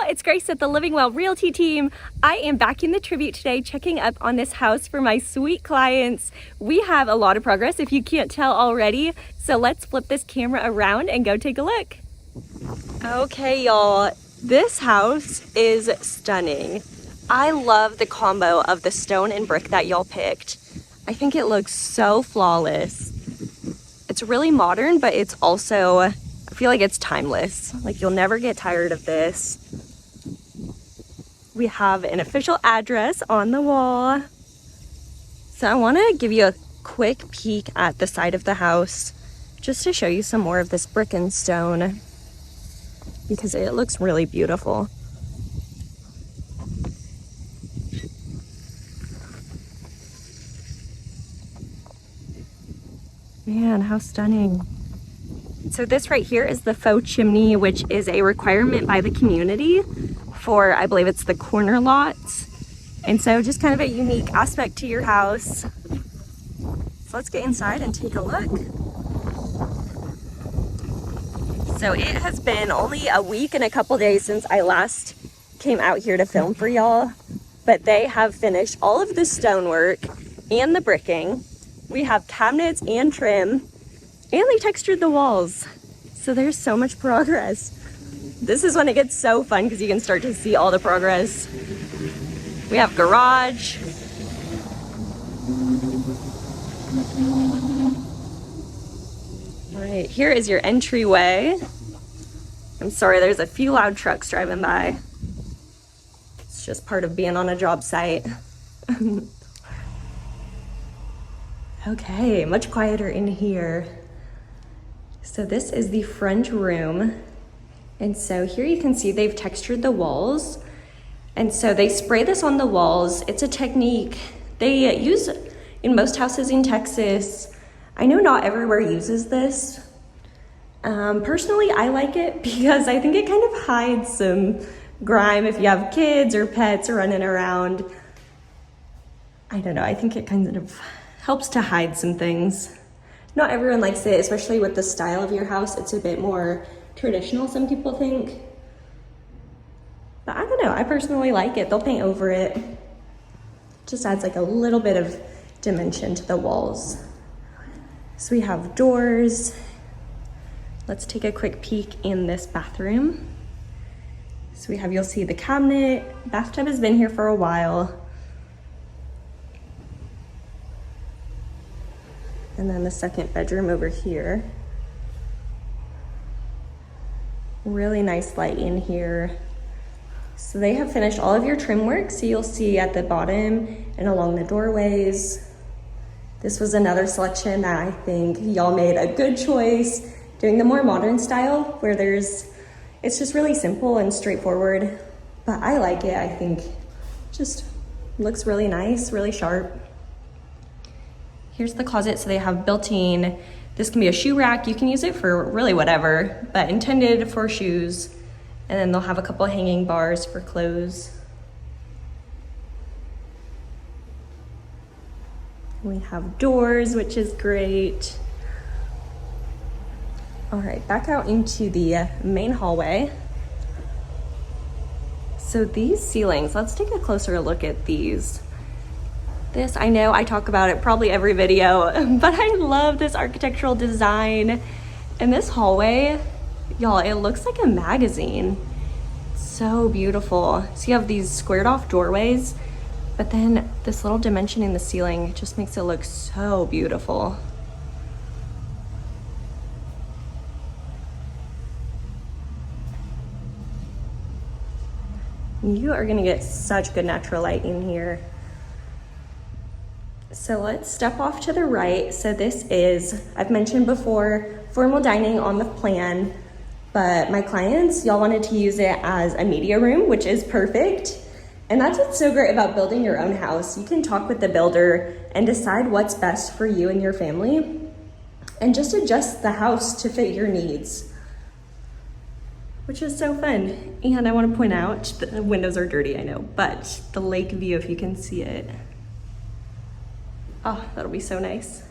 it's Grace at the LivingWell Realty team. I am back in the tribute today, checking up on this house for my sweet clients. We have a lot of progress if you can't tell already. So let's flip this camera around and go take a look. Okay, y'all, this house is stunning. I love the combo of the stone and brick that y'all picked. I think it looks so flawless. It's really modern, but it's also, I feel like it's timeless. Like, you'll never get tired of this. We have an official address on the wall. So I want to give you a quick peek at the side of the house just to show you some more of this brick and stone because it looks really beautiful. Man, how stunning. So this right here is the faux chimney, which is a requirement by the community for, I believe it's the corner lots. And so just kind of a unique aspect to your house. So let's get inside and take a look. So it has been only a week and a couple days since I last came out here to film for y'all, but they have finished all of the stonework and the bricking. We have cabinets and trim, and they textured the walls. So there's so much progress. This is when it gets so fun because you can start to see all the progress. We have garage. All right, here is your entryway. I'm sorry, there's a few loud trucks driving by. It's just part of being on a job site. Okay, much quieter in here. So this is the front room. And so here you can see they've textured the walls. And so they spray this on the walls. It's a technique they use in most houses in Texas. I know not everywhere uses this. Personally, I like it because I think it kind of hides some grime if you have kids or pets running around. I don't know, I think it kind of helps to hide some things. Not everyone likes it, especially with the style of your house. It's a bit more traditional, some people think. But I don't know, I personally like it. They'll paint over it. Just adds like a little bit of dimension to the walls. So we have doors. Let's take a quick peek in this bathroom. So we have, you'll see the cabinet. Bathtub has been here for a while. And then the second bedroom over here. Really nice light in here. So they have finished all of your trim work. So you'll see at the bottom and along the doorways. This was another selection that I think y'all made a good choice, doing the more modern style where it's just really simple and straightforward. But I like it, I think. Just looks really nice, really sharp. Here's the closet, so they have built-in, this can be a shoe rack. You can use it for really whatever, but intended for shoes. And then they'll have a couple hanging bars for clothes. We have doors, which is great. All right, back out into the main hallway. So these ceilings, let's take a closer look at these. This, I know I talk about it probably every video, but I love this architectural design. And this hallway, y'all, it looks like a magazine. So beautiful. So you have these squared off doorways, but then this little dimension in the ceiling just makes it look so beautiful. You are gonna get such good natural light in here. So let's step off to the right. So this is, I've mentioned before, formal dining on the plan, but my clients, y'all wanted to use it as a media room, which is perfect. And that's what's so great about building your own house. You can talk with the builder and decide what's best for you and your family and just adjust the house to fit your needs, which is so fun. And I want to point out, the windows are dirty, I know, but the lake view, if you can see it. Oh, that'll be so nice.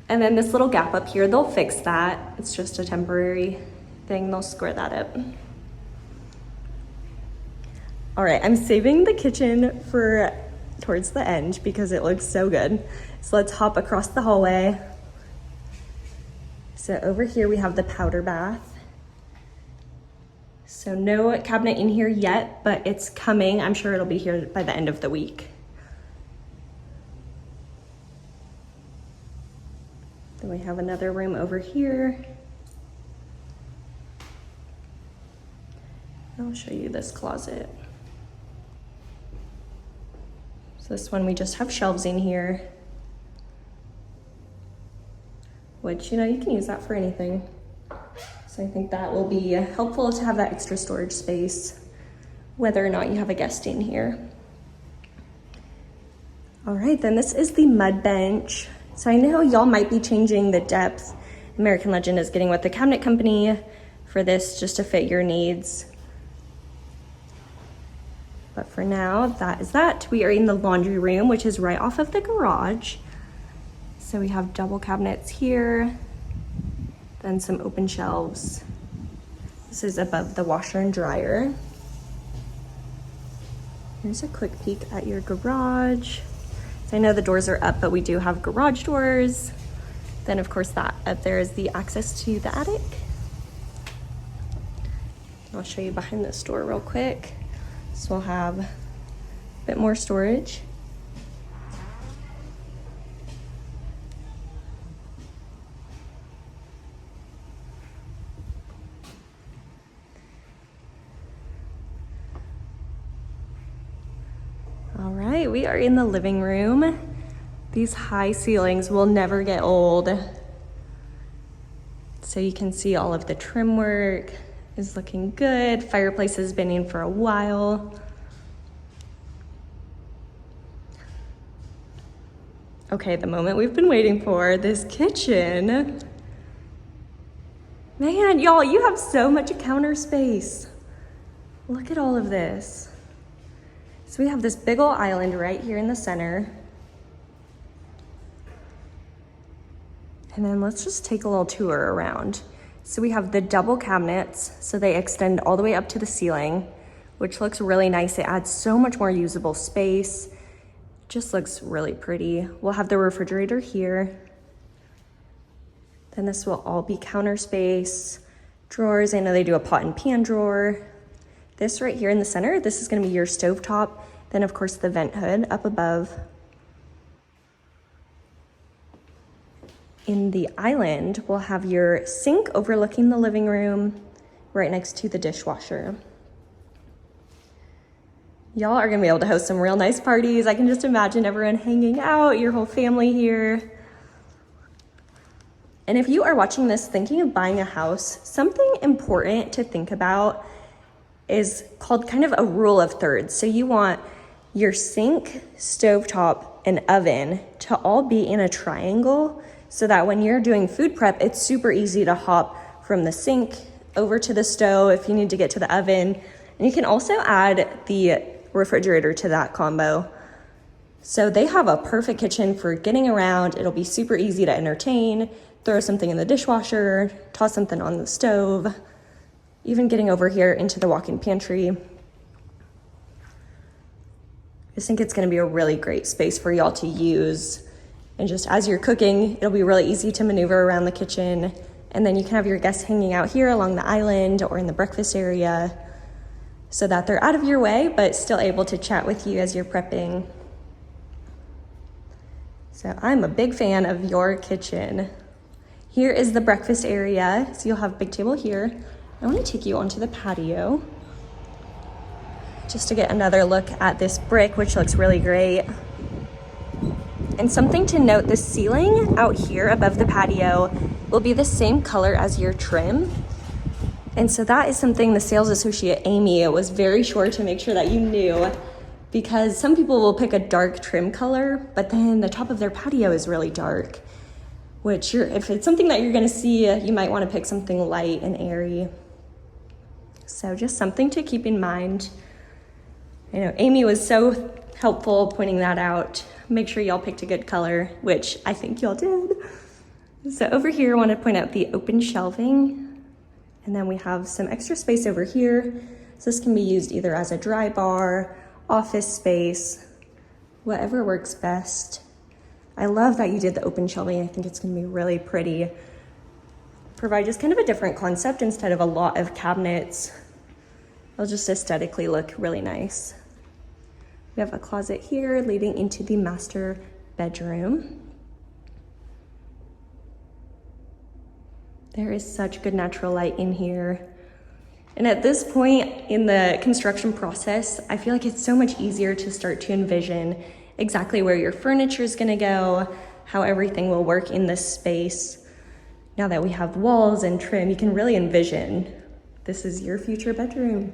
And then this little gap up here, they'll fix that. It's just a temporary thing, they'll square that up. All right, I'm saving the kitchen for towards the end because it looks so good. So let's hop across the hallway. So over here we have the powder bath. So no cabinet in here yet, but it's coming. I'm sure it'll be here by the end of the week. Then we have another room over here. I'll show you this closet. So this one, we just have shelves in here, which, you know, you can use that for anything. So I think that will be helpful to have that extra storage space, whether or not you have a guest in here. All right, then this is the mud bench. So I know y'all might be changing the depth. American Legend is getting with the cabinet company for this just to fit your needs. But for now, that is that. We are in the laundry room, which is right off of the garage. So we have double cabinets here, then some open shelves. This is above the washer and dryer. Here's a quick peek at your garage. So I know the doors are up, but we do have garage doors. Then of course that up there is the access to the attic. I'll show you behind this door real quick. So we'll have a bit more storage. All right, we are in the living room. These high ceilings will never get old. So you can see all of the trim work is looking good. Fireplace has been in for a while. Okay, the moment we've been waiting for, this kitchen. Man, y'all, you have so much counter space. Look at all of this. So we have this big old island right here in the center. And then let's just take a little tour around. So we have the double cabinets, so they extend all the way up to the ceiling, which looks really nice. It adds so much more usable space. It just looks really pretty. We'll have the refrigerator here. Then this will all be counter space. Drawers, I know they do a pot and pan drawer. This right here in the center, this is gonna be your stovetop. Then of course the vent hood up above. In the island, we'll have your sink overlooking the living room, right next to the dishwasher. Y'all are gonna be able to host some real nice parties. I can just imagine everyone hanging out, your whole family here. And if you are watching this thinking of buying a house, something important to think about is called kind of a rule of thirds. So you want your sink, stovetop, and oven to all be in a triangle so that when you're doing food prep, it's super easy to hop from the sink over to the stove if you need to get to the oven. And you can also add the refrigerator to that combo. So they have a perfect kitchen for getting around. It'll be super easy to entertain, throw something in the dishwasher, toss something on the stove, even getting over here into the walk-in pantry. I just think it's gonna be a really great space for y'all to use. And just as you're cooking, it'll be really easy to maneuver around the kitchen. And then you can have your guests hanging out here along the island or in the breakfast area so that they're out of your way, but still able to chat with you as you're prepping. So I'm a big fan of your kitchen. Here is the breakfast area. So you'll have a big table here. I want to take you onto the patio just to get another look at this brick, which looks really great. And something to note, the ceiling out here above the patio will be the same color as your trim. And so that is something the sales associate, Amy, was very sure to make sure that you knew, because some people will pick a dark trim color, but then the top of their patio is really dark, which if it's something that you're gonna see, you might wanna pick something light and airy. So just something to keep in mind. You know, Amy was so helpful pointing that out. Make sure y'all picked a good color, which I think y'all did. So over here, I want to point out the open shelving. And then we have some extra space over here So this can be used either as a dry bar, office space, whatever works best. I love that you did the open shelving. I think it's gonna be really pretty. Provide just kind of a different concept instead of a lot of cabinets. It'll just aesthetically look really nice. We have a closet here leading into the master bedroom. There is such good natural light in here. And at this point in the construction process, I feel like it's so much easier to start to envision exactly where your furniture is gonna go, how everything will work in this space. Now that we have walls and trim, you can really envision this is your future bedroom.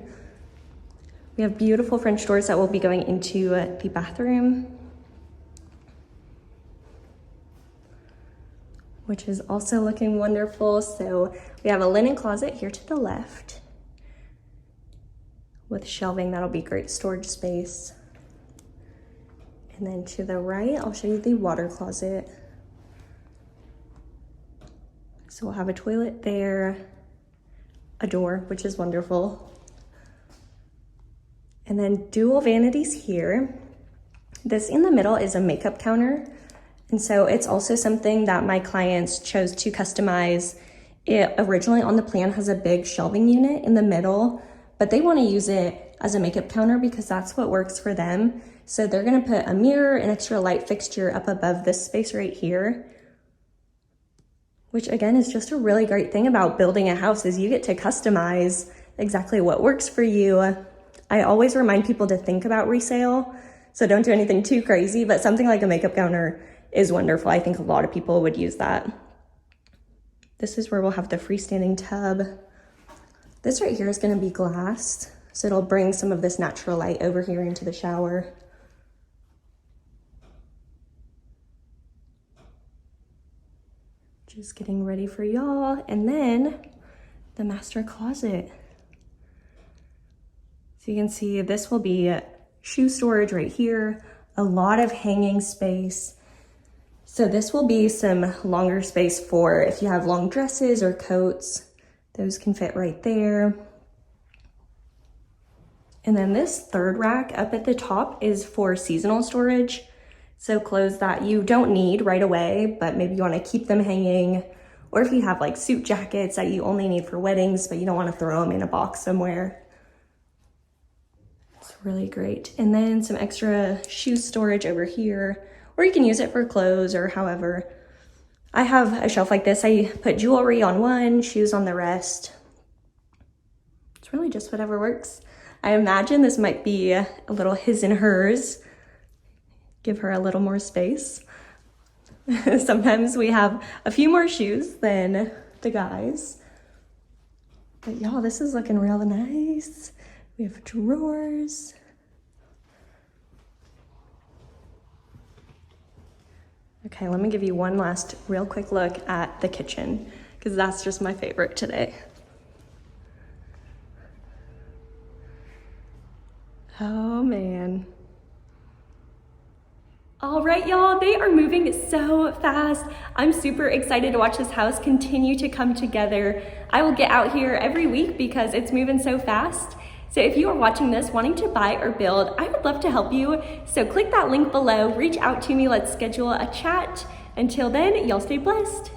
We have beautiful French doors that will be going into the bathroom, which is also looking wonderful. So we have a linen closet here to the left with shelving. That'll be great storage space. And then to the right, I'll show you the water closet. So we'll have a toilet there, a door, which is wonderful. And then dual vanities here. This in the middle is a makeup counter. And so it's also something that my clients chose to customize. It originally on the plan has a big shelving unit in the middle, but they want to use it as a makeup counter because that's what works for them. So they're going to put a mirror, an extra light fixture up above this space right here, which again is just a really great thing about building a house is you get to customize exactly what works for you. I always remind people to think about resale, so don't do anything too crazy, but something like a makeup counter is wonderful. I think a lot of people would use that. This is where we'll have the freestanding tub. This right here is going to be glass, so it'll bring some of this natural light over here into the shower. Just getting ready for y'all. And then the master closet. So you can see this will be shoe storage right here, a lot of hanging space. So this will be some longer space for if you have long dresses or coats, those can fit right there. And then this third rack up at the top is for seasonal storage. So clothes that you don't need right away, but maybe you want to keep them hanging. Or if you have like suit jackets that you only need for weddings, but you don't want to throw them in a box somewhere. It's really great. And then some extra shoe storage over here, or you can use it for clothes or however. I have a shelf like this. I put jewelry on one, shoes on the rest. It's really just whatever works. I imagine this might be a little his and hers. Give her a little more space. Sometimes we have a few more shoes than the guys. But y'all, this is looking real nice. We have drawers. Okay, let me give you one last real quick look at the kitchen because that's just my favorite today. Oh man. All right, y'all, they are moving so fast. I'm super excited to watch this house continue to come together. I will get out here every week because it's moving so fast. So if you are watching this wanting to buy or build, I would love to help you. So click that link below, reach out to me, let's schedule a chat. Until then, y'all stay blessed.